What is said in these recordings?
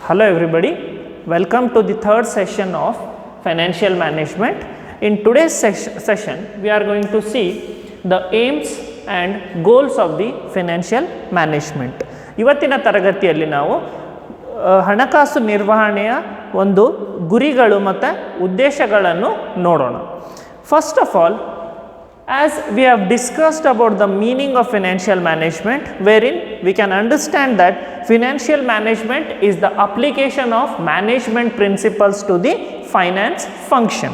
Hello everybody, welcome to the third session of financial management. In today's session we are going to see the aims and goals of the financial management. ಇವತ್ತಿನ ತರಗತಿಯಲ್ಲಿ ನಾವು ಹಣಕಾಸು ನಿರ್ವಹಣೆಯ ಒಂದು ಗುರಿಗಳು ಮತ್ತು ಉದ್ದೇಶಗಳನ್ನು ನೋಡೋಣ. First of all, as we have discussed about the meaning of financial management, wherein we can understand that financial management is the application of management principles to the finance function.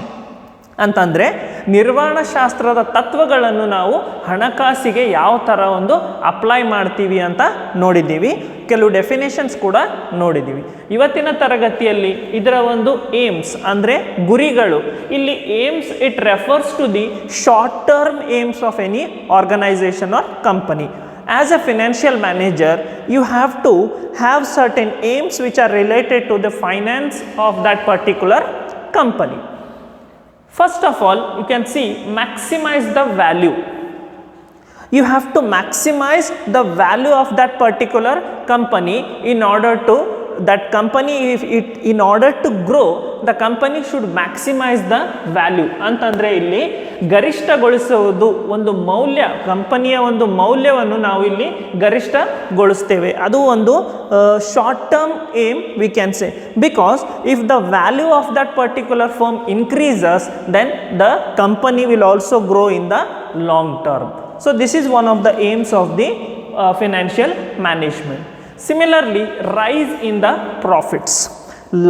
ಅಂತಂದರೆ ನಿರ್ವಹಣಾ ಶಾಸ್ತ್ರದ ತತ್ವಗಳನ್ನು ನಾವು ಹಣಕಾಸಿಗೆ ಯಾವ ಥರ ಒಂದು ಅಪ್ಲೈ ಮಾಡ್ತೀವಿ ಅಂತ ನೋಡಿದ್ದೀವಿ. ಕೆಲವು ಡೆಫಿನೇಷನ್ಸ್ ಕೂಡ ನೋಡಿದ್ದೀವಿ. ಇವತ್ತಿನ ತರಗತಿಯಲ್ಲಿ ಇದರ ಒಂದು ಏಮ್ಸ್ ಅಂದರೆ ಗುರಿಗಳು. ಇಲ್ಲಿ aims it refers to the short term aims of any organisation or company. As a financial manager, you have to have certain aims which are related to the finance of that particular company. First of all, you can see maximize the value. You have to maximize the value of that particular company in order to that company, if it in order to grow, the company should maximize the value. ಅಂತಂದರೆ ಇಲ್ಲಿ ಗರಿಷ್ಠಗೊಳಿಸುವುದು ಒಂದು ಮೌಲ್ಯ, ಕಂಪನಿಯ ಒಂದು ಮೌಲ್ಯವನ್ನು ನಾವು ಇಲ್ಲಿ ಗರಿಷ್ಠಗೊಳಿಸ್ತೇವೆ. ಅದು ಒಂದು short term aim we can say, because if the value of that particular firm increases then the company will also grow in the long term. So this is one of the aims of the financial management. Similarly, rise in the profits.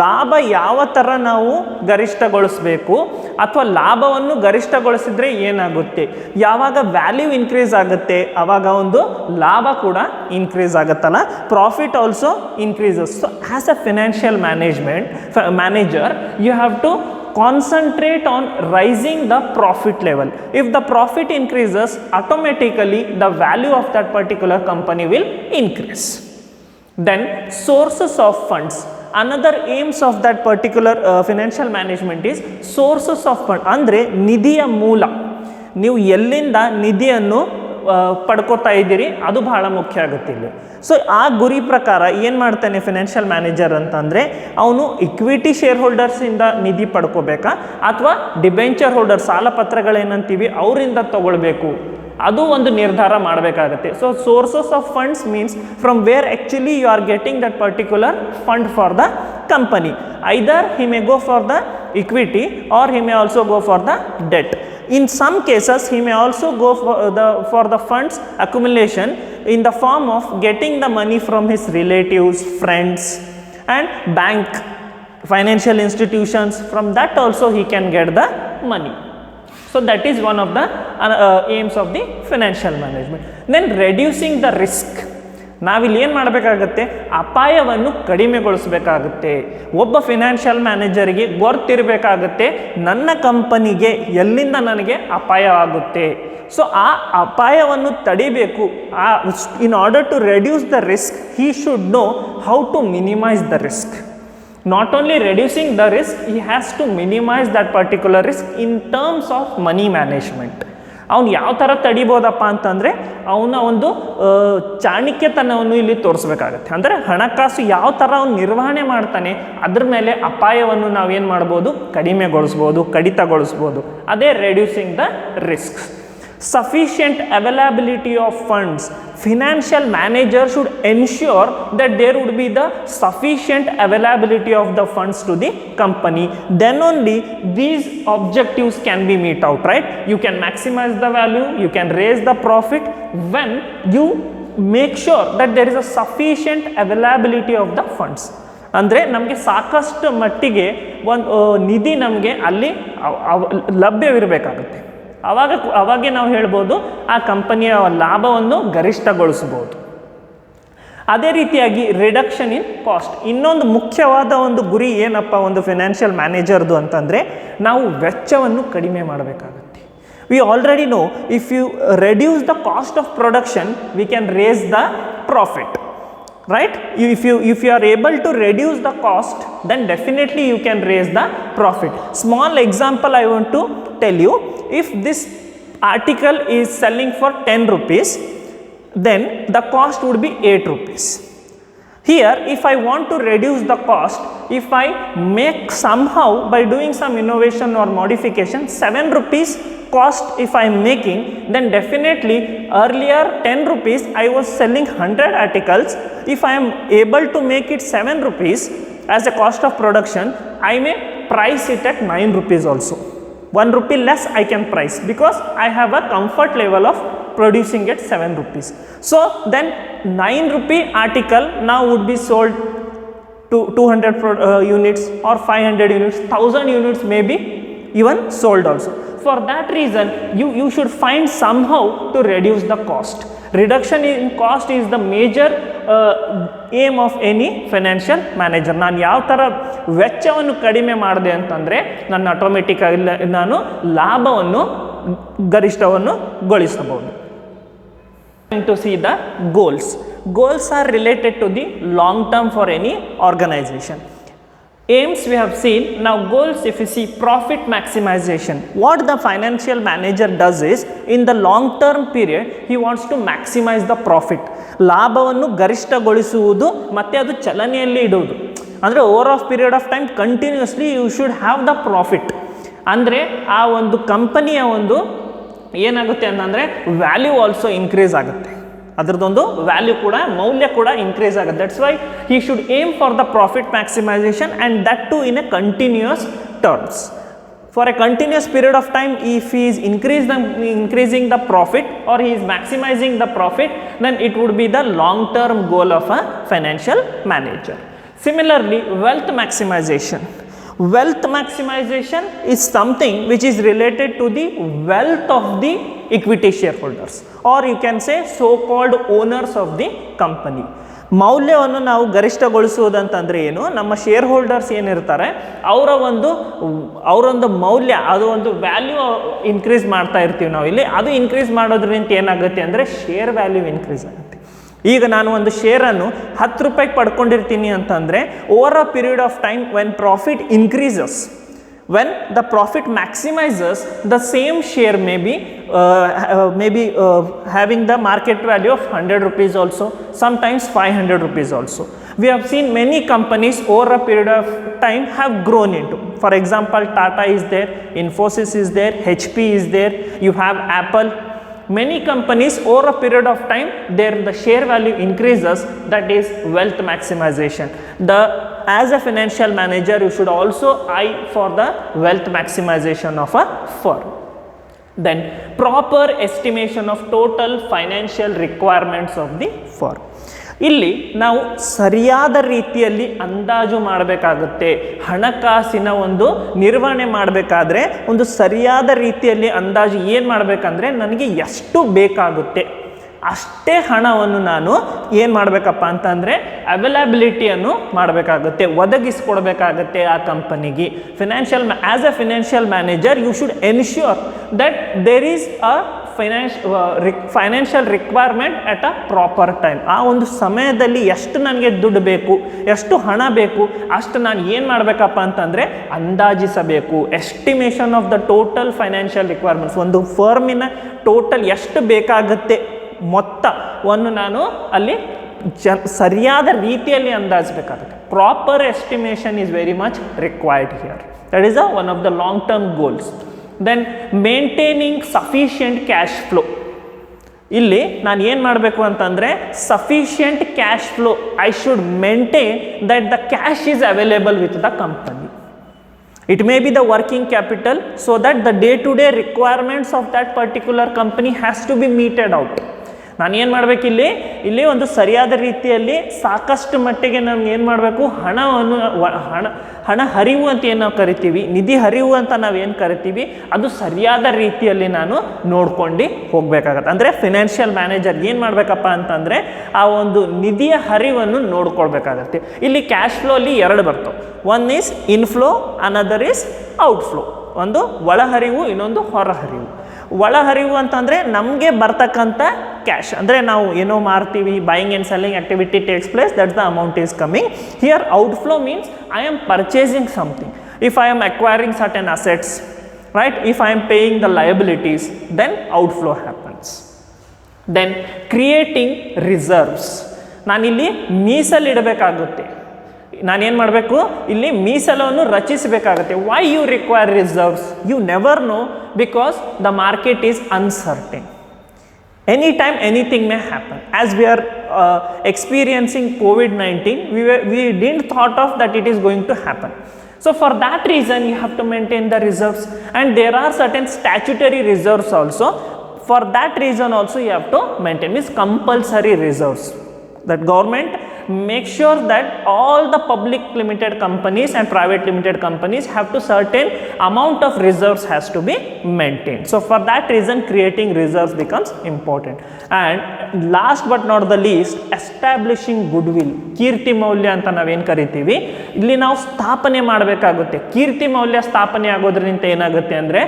ಲಾಭ ಯಾವ ಥರ ನಾವು ಗರಿಷ್ಠಗೊಳಿಸಬೇಕು ಅಥವಾ ಲಾಭವನ್ನು ಗರಿಷ್ಠಗೊಳಿಸಿದರೆ ಏನಾಗುತ್ತೆ, ಯಾವಾಗ value increase ಆಗುತ್ತೆ ಆವಾಗ ಒಂದು ಲಾಭ ಕೂಡ ಇನ್ಕ್ರೀಸ್ ಆಗುತ್ತಲ್ಲ, profit also increases. So as a financial manager you have to concentrate on rising the profit level. If the profit increases, automatically the value of that particular company will increase. Then sources of funds. Another aims of that particular financial management is sources of fund. ಅಂದರೆ ನಿಧಿಯ ಮೂಲ, ನೀವು ಎಲ್ಲಿಂದ ನಿಧಿಯನ್ನು ಪಡ್ಕೋತಾ ಇದ್ದೀರಿ ಅದು ಬಹಳ ಮುಖ್ಯ ಆಗುತ್ತೆ ಇಲ್ಲಿ. ಸೊ ಆ ಗುರಿ ಪ್ರಕಾರ ಏನು ಮಾಡ್ತಾನೆ ಫಿನಾನ್ಷಿಯಲ್ ಮ್ಯಾನೇಜರ್ ಅಂತಂದರೆ, ಅವನು ಇಕ್ವಿಟಿ ಶೇರ್ ಹೋಲ್ಡರ್ಸಿಂದ ನಿಧಿ ಪಡ್ಕೋಬೇಕಾ ಅಥವಾ ಡಿಬೆಂಚರ್ ಹೋಲ್ಡರ್ ಸಾಲ ಪತ್ರಗಳೇನಂತೀವಿ ಅವರಿಂದ ತಗೊಳ್ಬೇಕು, ಅದು ಒಂದು ನಿರ್ಧಾರ ಮಾಡಬೇಕಾಗತ್ತೆ. So sources of funds means from where actually you are getting that particular fund for the company. Either he may go for the equity or he may also go for the debt. In some cases he may also go for the funds accumulation in the form of getting the money from his relatives, friends and bank, financial institutions. From that also he can get the money. So that is one of the aims of the financial management. Then reducing the risk. ನಾವಿಲ್ಲಿ ಏನು ಮಾಡಬೇಕಾಗತ್ತೆ, ಅಪಾಯವನ್ನು ಕಡಿಮೆಗೊಳಿಸಬೇಕಾಗುತ್ತೆ. ಒಬ್ಬ financial ಮ್ಯಾನೇಜರಿಗೆ ಗೊತ್ತಿರಬೇಕಾಗುತ್ತೆ ನನ್ನ ಕಂಪನಿಗೆ ಎಲ್ಲಿಂದ ನನಗೆ ಅಪಾಯ ಆಗುತ್ತೆ. ಸೊ ಆ ಅಪಾಯವನ್ನು ತಡಿಬೇಕು. In order to reduce the risk he should know how to minimise the risk. Not only reducing the risk, he has to minimise that particular risk in terms of money management. ಅವನು ಯಾವ ಥರ ತಡಿಬೋದಪ್ಪ ಅಂತಂದರೆ ಅವನ ಒಂದು ಚಾಣಕ್ಯತನವನ್ನು ಇಲ್ಲಿ ತೋರಿಸ್ಬೇಕಾಗತ್ತೆ. ಅಂದರೆ ಹಣಕಾಸು ಯಾವ ಥರ ಅವನು ನಿರ್ವಹಣೆ ಮಾಡ್ತಾನೆ ಅದ್ರ ಮೇಲೆ ಅಪಾಯವನ್ನು ನಾವೇನು ಮಾಡ್ಬೋದು, ಕಡಿಮೆಗೊಳಿಸ್ಬೋದು, ಕಡಿತಗೊಳಿಸ್ಬೋದು. ಅದೇ reducing the risks. Sufficient availability of funds. Financial manager should ensure that there would be the sufficient availability of the funds to the company. Then only these objectives can be met out, right? You can maximize the value, you can raise the profit when you make sure that there is a sufficient availability of the funds. ಅಂದರೆ ನಮಗೆ ಸಾಕಷ್ಟು ಮಟ್ಟಿಗೆ ಒಂದು ನಿಧಿ ನಮಗೆ ಅಲ್ಲಿ ಲಭ್ಯವಿರಬೇಕಾಗುತ್ತೆ. ಅವಾಗೆ ನಾವು ಹೇಳ್ಬೋದು ಆ ಕಂಪನಿಯ ಲಾಭವನ್ನು ಗರಿಷ್ಠಗೊಳಿಸ್ಬೋದು. ಅದೇ ರೀತಿಯಾಗಿ ರಿಡಕ್ಷನ್ ಇನ್ ಕಾಸ್ಟ್. ಇನ್ನೊಂದು ಮುಖ್ಯವಾದ ಒಂದು ಗುರಿ ಏನಪ್ಪ ಒಂದು ಫಿನಾನ್ಷಿಯಲ್ ಮ್ಯಾನೇಜರ್ದು ಅಂತಂದರೆ, ನಾವು ವೆಚ್ಚವನ್ನು ಕಡಿಮೆ ಮಾಡಬೇಕಾಗುತ್ತೆ. We already know if you reduce the cost of production we can raise the profit, right? If you are able to reduce the cost, then definitely you can raise the profit. Small example I want to tell you. If this article is selling for 10 rupees, then the cost would be 8 rupees. Here, if I want to reduce the cost, if I make somehow by doing some innovation or modification 7 rupees cost if I am making, then definitely earlier 10 rupees I was selling 100 articles. If I am able to make it 7 rupees as a cost of production, I may price it at 9 rupees also. 1 rupee less I can price because I have a comfort level of producing at 7 rupees. So then 9 rupee article now would be sold to 200 units or 500 units, 1000 units may be even sold also. For that reason, you should find somehow to reduce the cost. Reduction in cost is the major aim of any financial manager. ನಾನು ಯಾವ ಥರ ವೆಚ್ಚವನ್ನು ಕಡಿಮೆ ಮಾಡಿದೆ ಅಂತಂದರೆ ನಾನು automatic ಆಗಿ ನಾನು ಲಾಭವನ್ನು ಗರಿಷ್ಠವನ್ನು ಗಳಿಸಬಹುದು. To see the goals. Goals are related to the long term for any organization. Aims we have seen. Now goals, if you see profit maximization, what the financial manager does is in the long term period he wants to maximize the profit. ಲಾಭವನ್ನು ಗರಿಷ್ಠಗೊಳಿಸುವುದು ಮತ್ತು ಅದು ಚಲನೆಯಲ್ಲಿ ಇಡುವುದು. ಅಂದರೆ over of period of time continuously you should have the profit. ಅಂದರೆ ಆ ಒಂದು ಕಂಪನಿಯ ಒಂದು ಏನಾಗುತ್ತೆ ಅಂತಂದರೆ ವ್ಯಾಲ್ಯೂ ಆಲ್ಸೋ ಇನ್ಕ್ರೀಸ್ ಆಗುತ್ತೆ, ಅದರದೊಂದು ವ್ಯಾಲ್ಯೂ ಕೂಡ ಮೌಲ್ಯ ಕೂಡ ಇನ್ಕ್ರೀಸ್ ಆಗುತ್ತೆ. That's why he should aim for the profit maximisation and that too in a continuous terms. For a continuous period of time, if he is increasing the profit or he is maximizing the profit, then it would be the long term goal of a financial manager. Similarly, wealth maximization. Wealth maximization is something which is related to the wealth of the equity shareholders, or you can say so called owners of the company. ಮೌಲ್ಯವನ್ನು ನಾವು ಗರಿಷ್ಠಗೊಳಿಸುವುದಂತಂದರೆ ಏನು, ನಮ್ಮ share holders ಏನಿರ್ತಾರೆ ಅವರೊಂದು ಮೌಲ್ಯ, ಅದು ಒಂದು value increase ಮಾಡ್ತಾ ಇರ್ತೀವಿ ನಾವು ಇಲ್ಲಿ. ಅದು ಇನ್ಕ್ರೀಸ್ ಮಾಡೋದ್ರಿಂದ ಏನಾಗುತ್ತೆ ಅಂದರೆ ಶೇರ್ ವ್ಯಾಲ್ಯೂ ಇನ್ಕ್ರೀಸ್ ಆಗುತ್ತೆ. ಈಗ ನಾನು ಒಂದು ಶೇರನ್ನು 10 ರೂಪಾಯಿಗೆ ಪಡ್ಕೊಂಡಿರ್ತೀನಿ ಅಂತಂದರೆ over a period of time when profit increases, when the profit maximizes, the same share may be having the market value of 100 rupees also, sometimes 500 rupees also. We have seen many companies over a period of time have grown into. For example, Tata is there, Infosys is there, HP is there, you have Apple. Many companies over a period of time the share value increases, that is wealth maximization. As a financial manager, you should also eye for the wealth maximization of a firm. Then proper estimation of total financial requirements of the firm. ಇಲ್ಲಿ ನಾವು ಸರಿಯಾದ ರೀತಿಯಲ್ಲಿ ಅಂದಾಜು ಮಾಡಬೇಕಾಗುತ್ತೆ. ಹಣಕಾಸಿನ ಒಂದು ನಿರ್ವಹಣೆ ಮಾಡಬೇಕಾದ್ರೆ ಒಂದು ಸರಿಯಾದ ರೀತಿಯಲ್ಲಿ ಅಂದಾಜು ಏನು ಮಾಡಬೇಕಂದ್ರೆ ನನಗೆ ಎಷ್ಟು ಬೇಕಾಗುತ್ತೆ ಅಷ್ಟೇ ಹಣವನ್ನು ನಾನು ಏನು ಮಾಡಬೇಕಪ್ಪ ಅಂತಂದರೆ ಅವೈಲಬಿಲಿಟಿಯನ್ನು ಮಾಡಬೇಕಾಗುತ್ತೆ, ಒದಗಿಸ್ಕೊಡ್ಬೇಕಾಗತ್ತೆ ಆ ಕಂಪನಿಗೆ. As a financial manager you should ensure that there is a financial requirement at a proper time. ಆ ಒಂದು ಸಮಯದಲ್ಲಿ ಎಷ್ಟು ನನಗೆ ದುಡ್ಡು ಬೇಕು, ಎಷ್ಟು ಹಣ ಬೇಕು, ಅಷ್ಟು ನಾನು ಏನು ಮಾಡಬೇಕಪ್ಪ ಅಂತಂದರೆ ಅಂದಾಜಿಸಬೇಕು. Estimation of the total financial requirements, ಒಂದು ಫರ್ಮಿನ ಟೋಟಲ್ ಎಷ್ಟು ಬೇಕಾಗುತ್ತೆ ಮೊತ್ತವನ್ನು ನಾನು ಅಲ್ಲಿ ಸರಿಯಾದ ರೀತಿಯಲ್ಲಿ ಅಂದಾಜಬೇಕಾಗುತ್ತೆ. Proper estimation is very much required here. That is one of the long term goals. Then maintaining sufficient cash flow. ಇಲ್ಲಿ ನಾನು ಏನು ಮಾಡಬೇಕು ಅಂತಂದರೆ sufficient cash flow, I should maintain that the cash is available with the company. It may be the working capital, so that the day-to-day requirements of that particular company has to be meted out. ನಾನು ಏನು ಮಾಡಬೇಕು ಇಲ್ಲಿ ಒಂದು ಸರಿಯಾದ ರೀತಿಯಲ್ಲಿ ಸಾಕಷ್ಟು ಮಟ್ಟಿಗೆ ನಾನು ಏನು ಮಾಡಬೇಕು, ಹಣ ಹರಿವು ಅಂತ ಏನು ನಾವು ಕರಿತೀವಿ, ನಿಧಿ ಹರಿವು ಅಂತ ನಾವೇನು ಕರಿತೀವಿ, ಅದು ಸರಿಯಾದ ರೀತಿಯಲ್ಲಿ ನಾನು ನೋಡ್ಕೊಂಡು ಹೋಗಬೇಕಾಗತ್ತೆ. ಅಂದರೆ ಫಿನಾನ್ಷಿಯಲ್ ಮ್ಯಾನೇಜರ್ ಏನು ಮಾಡಬೇಕಪ್ಪ ಅಂತಂದರೆ ಆ ಒಂದು ನಿಧಿಯ ಹರಿವನ್ನು ನೋಡ್ಕೊಳ್ಬೇಕಾಗತ್ತೆ. ಇಲ್ಲಿ ಕ್ಯಾಶ್ ಫ್ಲೋ ಅಲ್ಲಿ 2 ಬರ್ತವೆ. One is inflow, another is outflow. ಒಂದು ಒಳಹರಿವು, ಇನ್ನೊಂದು ಹೊರಹರಿವು. ಒಳಹರಿವು ಅಂತಂದರೆ ನಮಗೆ ಬರ್ತಕ್ಕಂಥ ಕ್ಯಾಶ್, ಅಂದರೆ ನಾವು ಏನೋ ಮಾರ್ತೀವಿ, buying and selling activity takes place, that's the amount is coming. Here outflow means I am purchasing something. If I am acquiring certain assets, right, if I am paying the liabilities, then outflow happens. Then creating reserves. ನಾನಿಲ್ಲಿ ಮೀಸಲಿಡಬೇಕಾಗುತ್ತೆ, ನಾನೇನು ಮಾಡಬೇಕು, ಇಲ್ಲಿ ಮೀಸಲನ್ನು ರಚಿಸಬೇಕಾಗುತ್ತೆ. Why you require reserves? You never know, because the market is uncertain. Anytime anything may happen. As we are experiencing COVID-19, we didn't thought of that it is going to happen. So for that reason you have to maintain the reserves, and there are certain statutory reserves also. For that reason also you have to maintain, means compulsory reserves, that government make sure that all the public limited companies and private limited companies have to certain amount of reserves has to be maintained. So for that reason creating reserves becomes important. And last but not the least, establishing goodwill, ಕೀರ್ತಿ ಮೌಲ್ಯ ಅಂತ ನಾವೇನು ಕರಿತೀವಿ, ಇಲ್ಲಿ ನಾವು ಸ್ಥಾಪನೆ ಮಾಡಬೇಕಾಗುತ್ತೆ. ಕೀರ್ತಿ ಮೌಲ್ಯ ಸ್ಥಾಪನೆ ಆಗೋದ್ರಿಂದ ಏನಾಗುತ್ತೆ ಅಂದರೆ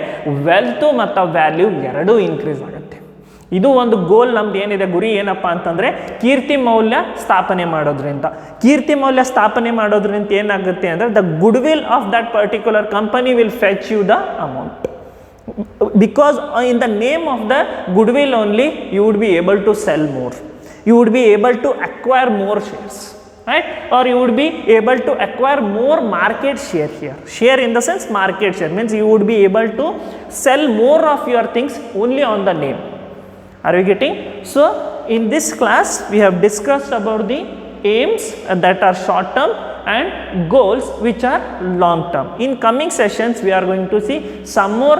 ವೆಲ್ತ್ ಮತ್ತು ವ್ಯಾಲ್ಯೂ ಎರಡೂ ಇನ್ಕ್ರೀಸ್ ಆಗುತ್ತೆ. ಇದು ಒಂದು ಗೋಲ್ ನಮ್ದು ಏನಿದೆ, ಗುರಿ ಏನಪ್ಪ ಅಂತಂದರೆ ಕೀರ್ತಿ ಮೌಲ್ಯ ಸ್ಥಾಪನೆ ಮಾಡೋದ್ರಿಂದ. ಕೀರ್ತಿ ಮೌಲ್ಯ ಸ್ಥಾಪನೆ ಮಾಡೋದ್ರಿಂದ ಏನಾಗುತ್ತೆ ಅಂದರೆ the goodwill of that particular company will fetch you the amount, because in the name of the goodwill only you would be able to sell more, you would be able to acquire more shares, right? Or you would be able to acquire more market share here. Share in the sense market share means you would be able to sell more of your things only on the name. Are you getting? So in this class we have discussed about the aims that are short term and goals which are long term. In coming sessions we are going to see some more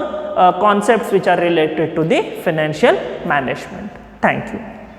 concepts which are related to the financial management. Thank you.